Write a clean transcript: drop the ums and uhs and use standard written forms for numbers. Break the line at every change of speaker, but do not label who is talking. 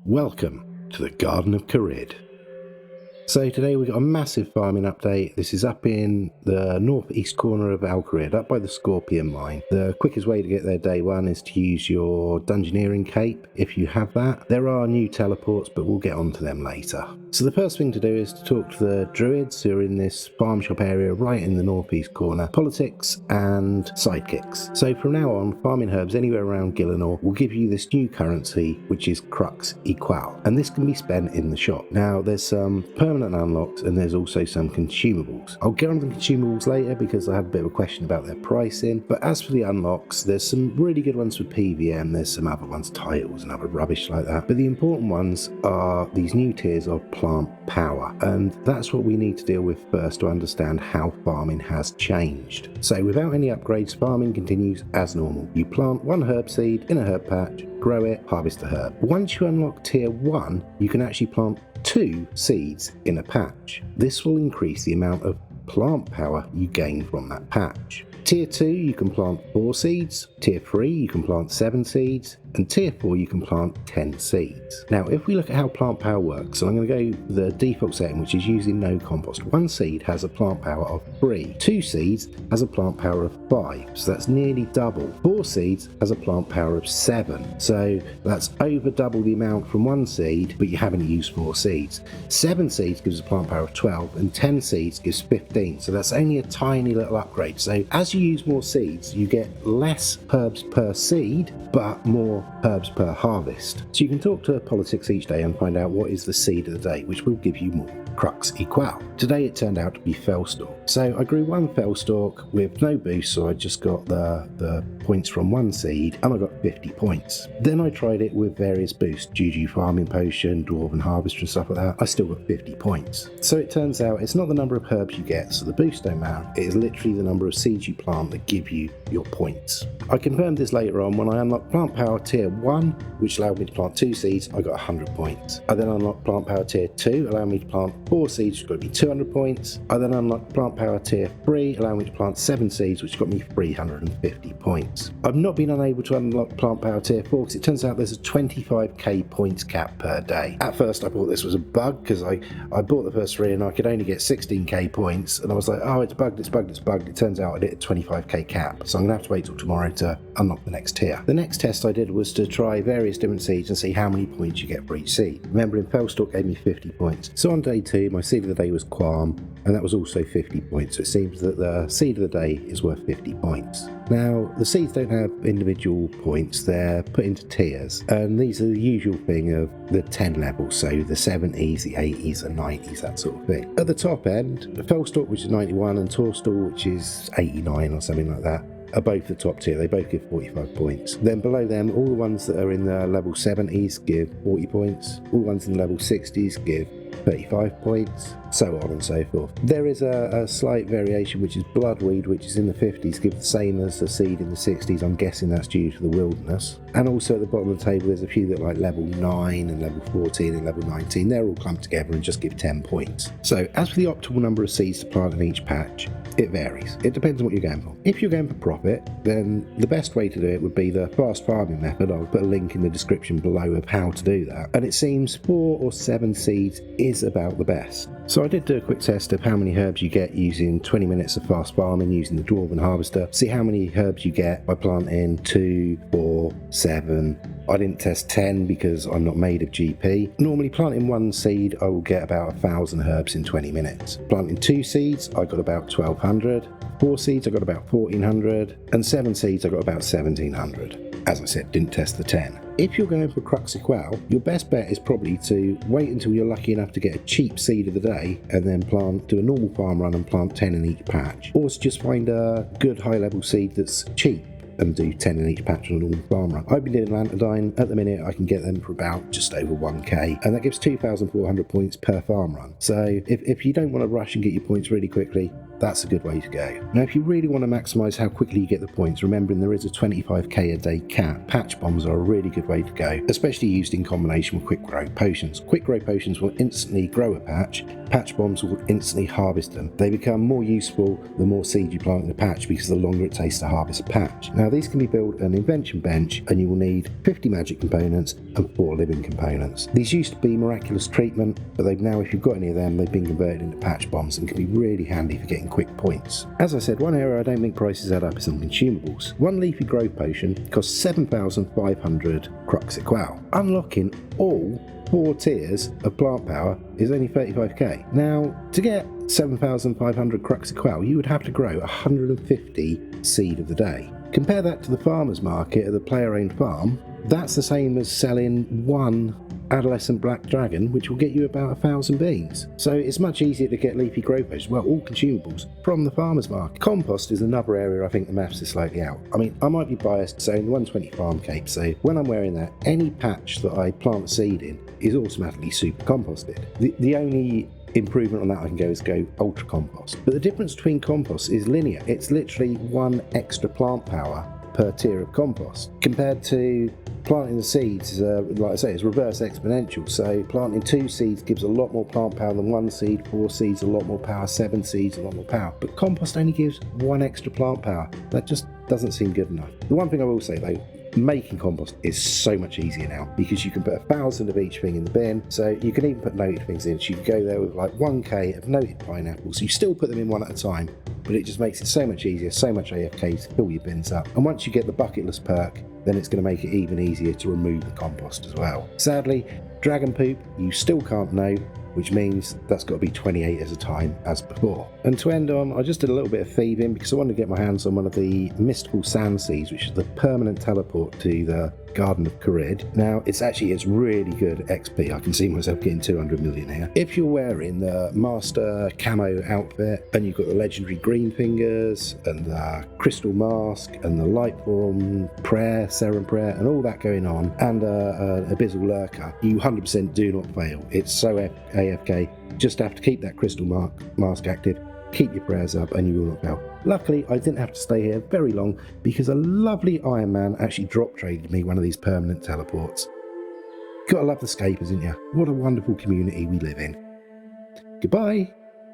Welcome to the Garden of Kharid. So today we've got a massive farming update. This is up in the northeast corner of Al Kharid, up by the Scorpion mine. The quickest way to get there day one is to use your Dungeoneering cape if you have that. There are new teleports, but we'll get onto them later. So the first thing to do is to talk to the druids who are in this farm shop area right in the northeast corner, politics and sidekicks. So from now on, farming herbs anywhere around Gillinor will give you this new currency, which is Crux Eqal, and this can be spent in the shop. Now there's some permanent unlocks and there's also some consumables. I'll get on the consumables later because I have a bit of a question about their pricing, but as for the unlocks, there's some really good ones for PVM, there's some other ones, titles and other rubbish like that, but the important ones are these new tiers of plant power, and that's what we need to deal with first to understand how farming has changed. So without any upgrades, farming continues as normal. You plant one herb seed in a herb patch, grow it, harvest the herb. Once you unlock tier 1, you can actually plant 2 seeds in a patch. This will increase the amount of plant power you gain from that patch. Tier 2 you can plant 4 seeds, tier 3 you can plant 7 seeds, and tier 4 you can plant 10 seeds. Now if we look at how plant power works, and I'm going to go the default setting, which is using no compost. 1 seed has a plant power of 3, 2 seeds has a plant power of 5, so that's nearly double. 4 seeds has a plant power of 7, so that's over double the amount from 1 seed, but you haven't used 4 seeds. 7 seeds gives a plant power of 12, and 10 seeds gives 15, so that's only a tiny little upgrade. So as you use more seeds, you get less herbs per seed, but more herbs per harvest. So you can talk to politics each day and find out what is the seed of the day, which will give you more Crux Eqal. Today it turned out to be Fellstalk. So I grew 1 Fellstalk with no boost, so I just got the points from 1 seed and I got 50 points. Then I tried it with various boosts, Juju Farming Potion, Dwarven Harvester and stuff like that. I still got 50 points. So it turns out it's not the number of herbs you get, so the boosts don't matter. It is literally the number of seeds you plant that give you your points. I confirmed this later on when I unlocked Plant Power Tier 1, which allowed me to plant 2 seeds. I got 100 points. I then unlocked Plant Power Tier 2, allowing me to plant 4 seeds, which got me 200 points. I then unlocked Plant Power Tier 3, allowing me to plant 7 seeds, which got me 350 points. I've not been unable to unlock Plant Power Tier 4 because it turns out there's a 25k points cap per day. At first I thought this was a bug because I bought the first 3 and I could only get 16k points, and I was like, oh, it's bugged, it's bugged, it's bugged. It turns out I hit a 25k cap, so I'm gonna have to wait till tomorrow to unlock the next tier. The next test I did was to try various different seeds and see how many points you get for each seed. Remembering Fellstalk gave me 50 points. So on day 2, my seed of the day was Qualm, and that was also 50 points. So it seems that the seed of the day is worth 50 points. Now, the seeds don't have individual points, they're put into tiers, and these are the usual thing of the 10 levels, so the 70s, the 80s, the 90s, that sort of thing. At the top end, the Fellstalk, which is 91, and Torstal, which is 89 or something like that, are both the top tier. They both give 45 points. Then below them, all the ones that are in the level 70s give 40 points, all the ones in the level 60s give 35 points, so on and so forth. There is a slight variation, which is Bloodweed, which is in the 50s, give the same as the seed in the 60s. I'm guessing that's due to the wilderness. And also at the bottom of the table, there's a few that like level 9 and level 14 and level 19. They're all clumped together and just give 10 points. So as for the optimal number of seeds to plant in each patch, it varies. It depends on what you're going for. If you're going for profit, then the best way to do it would be the fast farming method. I'll put a link in the description below of how to do that. And it seems 4 or 7 seeds is about the best. So I did do a quick test of how many herbs you get using 20 minutes of fast farming using the Dwarven Harvester. See how many herbs you get by planting 2, 4, 7. I didn't test 10 because I'm not made of GP. Normally planting 1 seed, I will get about 1,000 herbs in 20 minutes. Planting 2 seeds, I got about 1,200. 4 seeds, I got about 1,400. And 7 seeds, I got about 1,700. As I said, didn't test the 10. If you're going for Crux Eqal, your best bet is probably to wait until you're lucky enough to get a cheap seed of the day and then do a normal farm run and plant 10 in each patch. Or to just find a good high level seed that's cheap and do 10 in each patch on a normal farm run. I've been doing Lantadine. At the minute I can get them for about just over 1k, and that gives 2,400 points per farm run. So if you don't want to rush and get your points really quickly, that's a good way to go. Now, if you really want to maximise how quickly you get the points, remembering there is a 25k a day cap, patch bombs are a really good way to go, especially used in combination with quick grow potions. Quick grow potions will instantly grow a patch, patch bombs will instantly harvest them. They become more useful the more seed you plant in the patch because the longer it takes to harvest a patch. Now, these can be built an invention bench, and you will need 50 magic components and 4 living components. These used to be miraculous treatment, but they've now, if you've got any of them, they've been converted into patch bombs and can be really handy for getting quick points. As I said, one area I don't think prices add up is on consumables. One leafy growth potion costs 7,500 Crux Eqal. Unlocking all 4 tiers of plant power is only 35k. Now, to get 7,500 Crux Eqal, you would have to grow 150 seed of the day. Compare that to the farmer's market at the player-owned farm. That's the same as selling one adolescent black dragon, which will get you about 1,000 beans. So it's much easier to get leafy grow potions, well, all consumables, from the farmer's market. Compost is another area I think the maths is slightly out. I mean, I might be biased saying the 120 farm cape, so when I'm wearing that, any patch that I plant seed in is automatically super composted. The only improvement on that I can go is go ultra compost. But the difference between compost is linear. It's literally 1 extra plant power per tier of compost, compared to planting the seeds. Like I say, it's reverse exponential, so planting 2 seeds gives a lot more plant power than 1 seed, 4 seeds a lot more power, 7 seeds a lot more power, but compost only gives 1 extra plant power. That just doesn't seem good enough. The one thing I will say though, making compost is so much easier now because you can put 1,000 of each thing in the bin, so you can even put noted things in. So you can go there with like 1k of noted pineapples. You still put them in one at a time, but it just makes it so much easier, so much AFK to fill your bins up. And once you get the bucketless perk, then it's going to make it even easier to remove the compost as well. Sadly, dragon poop you still can't know, which means that's got to be 28 at a time as before. And to end on, I just did a little bit of thieving because I wanted to get my hands on one of the mystical sand seeds, which is the permanent teleport to the Garden of Kharid. Now, it's really good XP. I can see myself getting 200 million here. If you're wearing the master camo outfit and you've got the legendary green fingers and the crystal mask and the light form prayer, serum prayer, and all that going on, and abyssal lurker, you 100% do not fail. It's so AFK. Just have to keep that crystal mask active, keep your prayers up, and you will not fail. Luckily, I didn't have to stay here very long because a lovely Iron Man actually drop traded me one of these permanent teleports. Gotta love the scapers, isn't ya? What a wonderful community we live in. Goodbye.